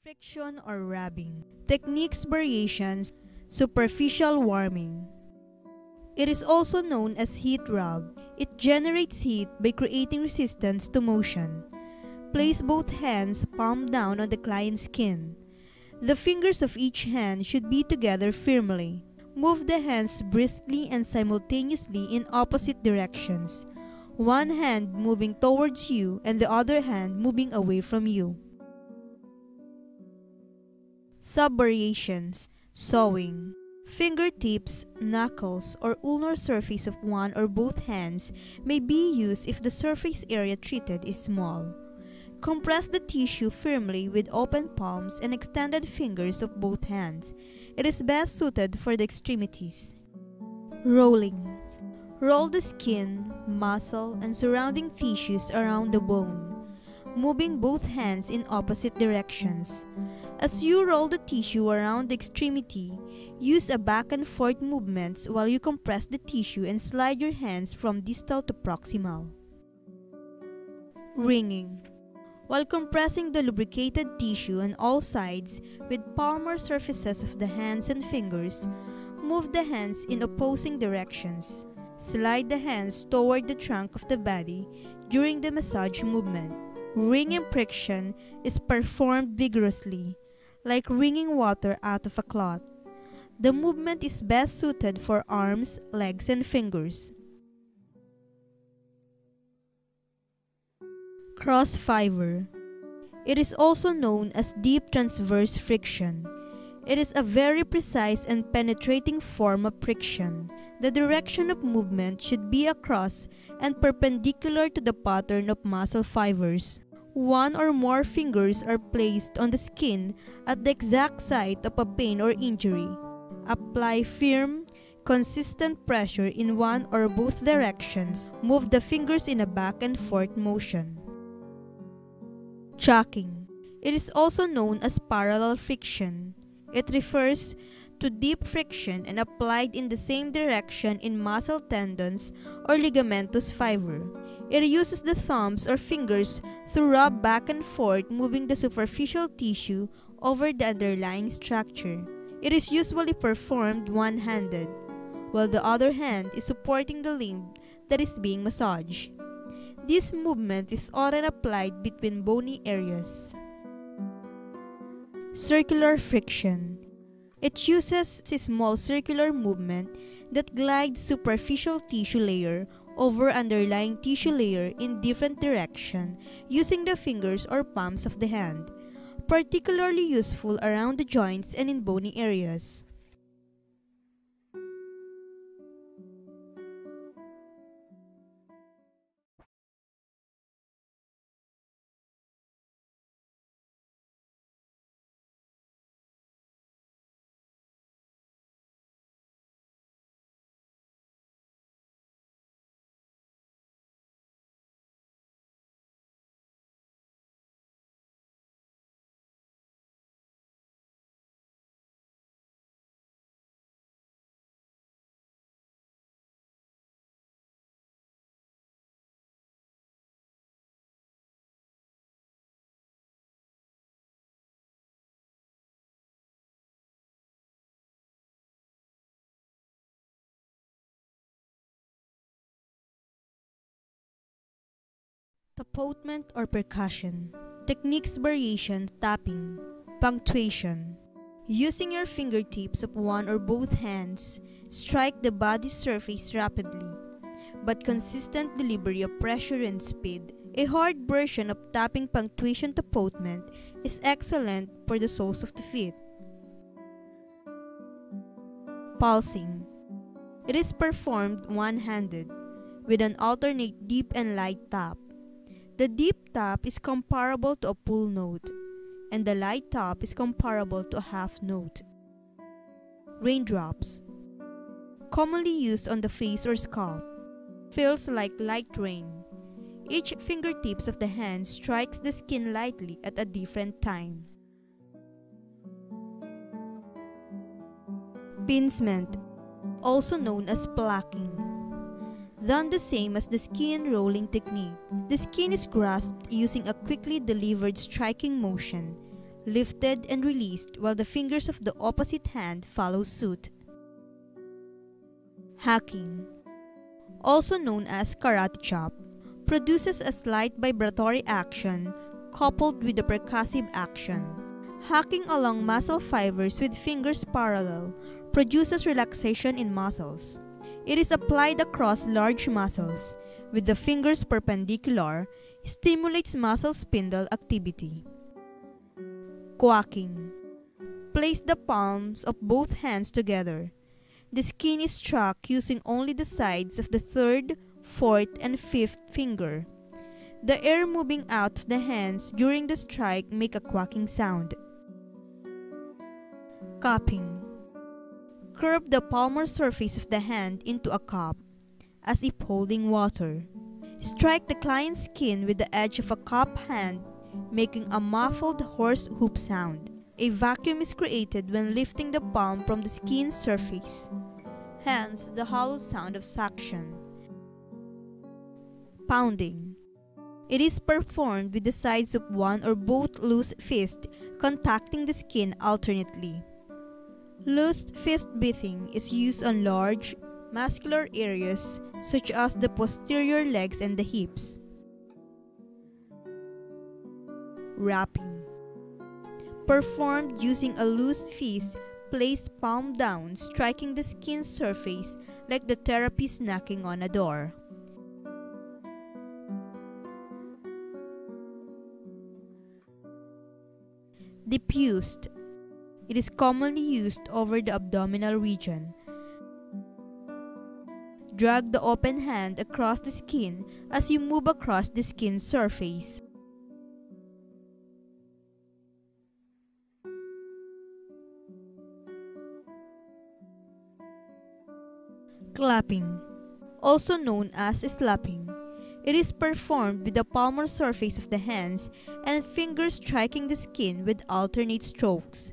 Friction or rubbing. Techniques variations. Superficial warming. It is also known as heat rub. It generates heat by creating resistance to motion. Place both hands palm down on the client's skin. The fingers of each hand should be together firmly. Move the hands briskly and simultaneously in opposite directions. One hand moving towards you and the other hand moving away from you. Sub-variations. Sewing. Fingertips, knuckles, or ulnar surface of one or both hands may be used if the surface area treated is small. Compress the tissue firmly with open palms and extended fingers of both hands. It is best suited for the extremities. Rolling. Roll the skin, muscle, and surrounding tissues around the bone, moving both hands in opposite directions. As you roll the tissue around the extremity, use a back and forth movements while you compress the tissue and slide your hands from distal to proximal. Wringing. While compressing the lubricated tissue on all sides with palmar surfaces of the hands and fingers, move the hands in opposing directions. Slide the hands toward the trunk of the body during the massage movement. Wringing friction is performed vigorously, like wringing water out of a cloth. The movement is best suited for arms, legs, and fingers. Cross fiber. It is also known as deep transverse friction. It is a very precise and penetrating form of friction. The direction of movement should be across and perpendicular to the pattern of muscle fibers. One or more fingers are placed on the skin at the exact site of a pain or injury. Apply firm, consistent pressure in one or both directions. Move the fingers in a back and forth motion. Chucking. It is also known as parallel friction. It refers to deep friction and applied in the same direction in muscle tendons or ligamentous fiber. It uses the thumbs or fingers to rub back and forth, moving the superficial tissue over the underlying structure. It is usually performed one-handed, while the other hand is supporting the limb that is being massaged. This movement is often applied between bony areas. Circular friction. It uses a small circular movement that glides superficial tissue layer over underlying tissue layer in different direction using the fingers or palms of the hand, particularly useful around the joints and in bony areas. Tapotment or percussion. Techniques variation. Tapping. Punctuation. Using your fingertips of one or both hands, strike the body surface rapidly, but consistent delivery of pressure and speed. A hard version of tapping punctuation tapotment is excellent for the soles of the feet. Pulsing. It is performed one-handed, with an alternate deep and light tap. The deep tap is comparable to a full note, and the light tap is comparable to a half note. Raindrops. Commonly used on the face or scalp. Feels like light rain. Each fingertips of the hand strikes the skin lightly at a different time. Pincement, also known as plucking. Done the same as the skin rolling technique. The skin is grasped using a quickly delivered striking motion, lifted and released while the fingers of the opposite hand follow suit. Hacking, also known as karate chop, produces a slight vibratory action coupled with a percussive action. Hacking along muscle fibers with fingers parallel produces relaxation in muscles. It is applied across large muscles, with the fingers perpendicular, stimulates muscle spindle activity. Quacking. Place the palms of both hands together. The skin is struck using only the sides of the third, fourth, and fifth finger. The air moving out of the hands during the strike make a quacking sound. Cupping. Curve the palmar surface of the hand into a cup, as if holding water. Strike the client's skin with the edge of a cup hand, making a muffled hoarse whoop sound. A vacuum is created when lifting the palm from the skin's surface, hence the hollow sound of suction. Pounding. It is performed with the sides of one or both loose fists contacting the skin alternately. Loose fist beating is used on large, muscular areas such as the posterior legs and the hips. Wrapping. Performed using a loose fist placed palm down, striking the skin surface like the therapist knocking on a door. Diffused. It is commonly used over the abdominal region. Drag the open hand across the skin as you move across the skin surface. Clapping, also known as slapping. It is performed with the palmar surface of the hands and fingers striking the skin with alternate strokes.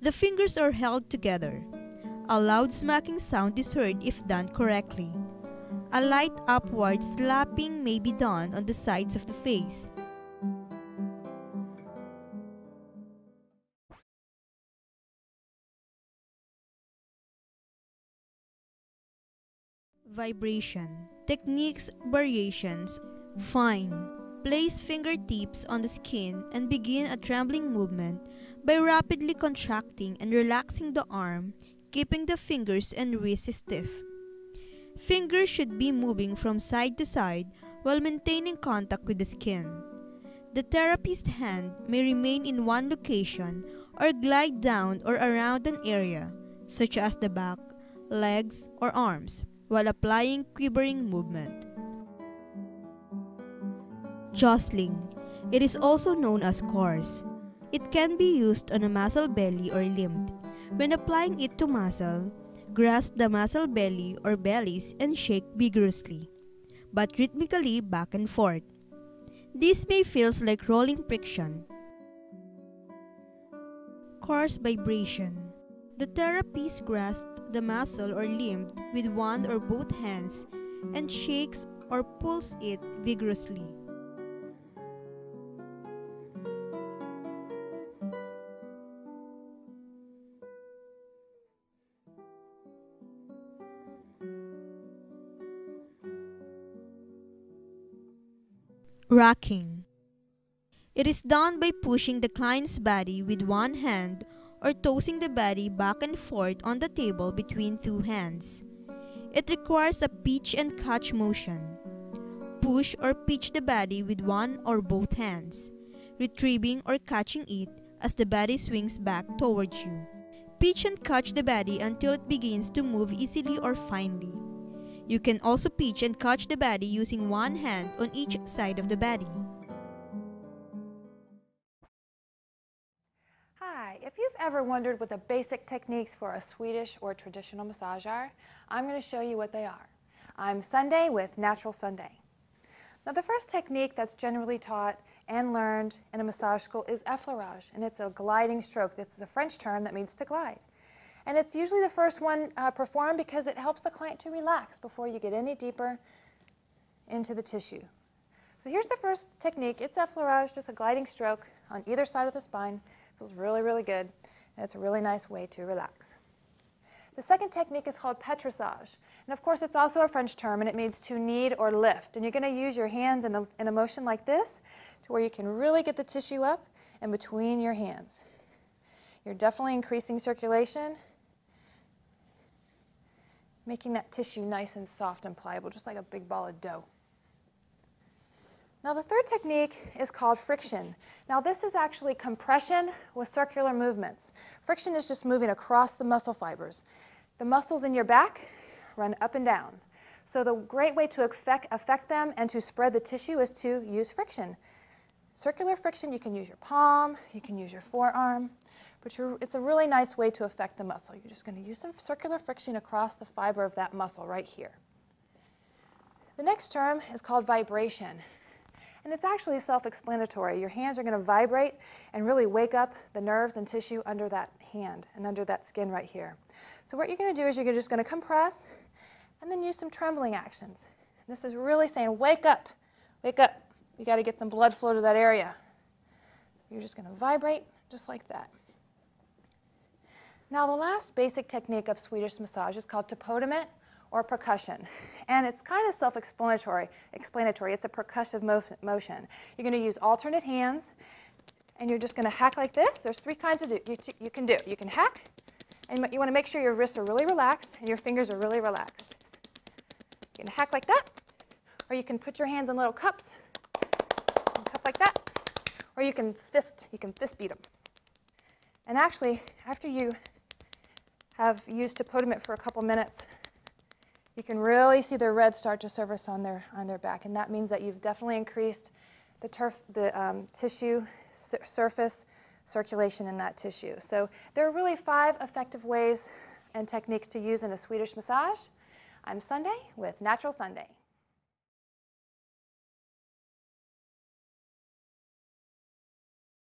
The fingers are held together. A loud smacking sound is heard if done correctly. A light upward slapping may be done on the sides of the face. Vibration. Techniques variations. Fine. Place fingertips on the skin and begin a trembling movement by rapidly contracting and relaxing the arm, keeping the fingers and wrist stiff. Fingers should be moving from side to side while maintaining contact with the skin. The therapist's hand may remain in one location or glide down or around an area, such as the back, legs, or arms, while applying quivering movement. Jostling. It is also known as coarse. It can be used on a muscle belly or limb. When applying it to muscle, grasp the muscle belly or bellies and shake vigorously, but rhythmically back and forth. This may feel like rolling friction. Coarse vibration. The therapist grasps the muscle or limb with one or both hands and shakes or pulls it vigorously. Rocking. It is done by pushing the client's body with one hand or tossing the body back and forth on the table between two hands. It requires a pitch and catch motion. Push or pitch the body with one or both hands, retrieving or catching it as the body swings back towards you. Pitch and catch the body until it begins to move easily or finely. You can also pitch and catch the body using one hand on each side of the body. Hi, if you've ever wondered what the basic techniques for a Swedish or traditional massage are, I'm going to show you what they are. I'm Sunday with Natural Sunday. Now the first technique that's generally taught and learned in a massage school is effleurage, and it's a gliding stroke. This is a French term that means to glide. And it's usually the first one performed because it helps the client to relax before you get any deeper into the tissue. So here's the first technique. It's effleurage, just a gliding stroke on either side of the spine. Feels really, really good, and it's a really nice way to relax. The second technique is called petrissage. And of course, it's also a French term, and it means to knead or lift. And you're going to use your hands in a motion like this to where you can really get the tissue up and between your hands. You're definitely increasing circulation, making that tissue nice and soft and pliable, just like a big ball of dough. Now the third technique is called friction. Now this is actually compression with circular movements. Friction is just moving across the muscle fibers. The muscles in your back run up and down. So the great way to affect them and to spread the tissue is to use friction. Circular friction, you can use your palm, you can use your forearm, but it's a really nice way to affect the muscle. You're just going to use some circular friction across the fiber of that muscle right here. The next term is called vibration. And it's actually self-explanatory. Your hands are going to vibrate and really wake up the nerves and tissue under that hand and under that skin right here. So what you're going to do is you're just going to compress and then use some trembling actions. This is really saying, wake up, wake up. You got to get some blood flow to that area. You're just going to vibrate just like that. Now the last basic technique of Swedish massage is called Pincement or percussion. And it's kind of self-explanatory. It's a percussive motion. You're going to use alternate hands, and you're just going to hack like this. There's three kinds of you can do. You can hack, and you want to make sure your wrists are really relaxed and your fingers are really relaxed. You can hack like that, or you can put your hands in little cups, and cup like that, or you can fist beat them. And actually, after you have used Pincement for a couple minutes, you can really see the red start to surface on their back, and that means that you've definitely increased the tissue surface circulation in that tissue. So there are really 5 effective ways and techniques to use in a Swedish massage. I'm Sunday with Natural Sunday.